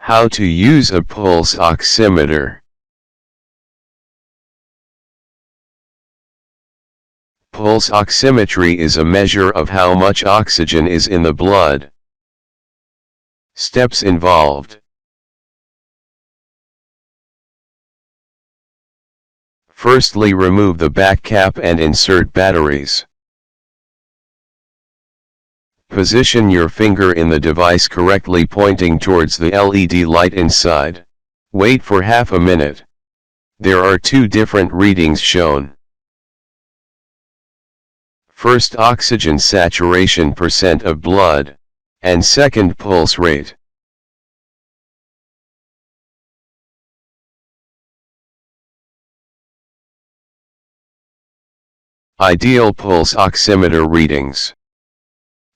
How to use a pulse oximeter. Pulse oximetry is a measure of how much oxygen is in the blood. Steps involved. Firstly, remove the back cap and insert batteries. Position your finger in the device correctly, pointing towards the LED light inside. Wait for half a minute. There are two different readings shown. First, oxygen saturation % of blood, and second, pulse rate. Ideal pulse oximeter readings.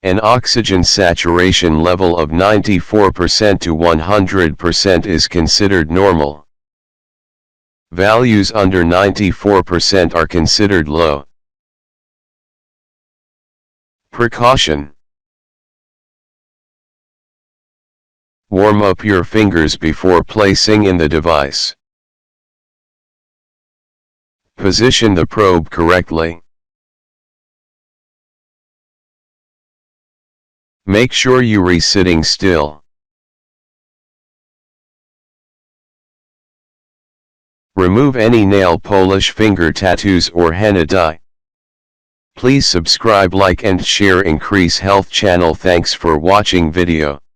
An oxygen saturation level of 94% to 100% is considered normal. Values under 94% are considered low. Precaution. Warm up your fingers before placing in the device. Position the probe correctly. Make sure you are sitting still. Remove any nail polish, finger tattoos or henna dye. Please subscribe, like and share. Increase Health channel. Thanks for watching video.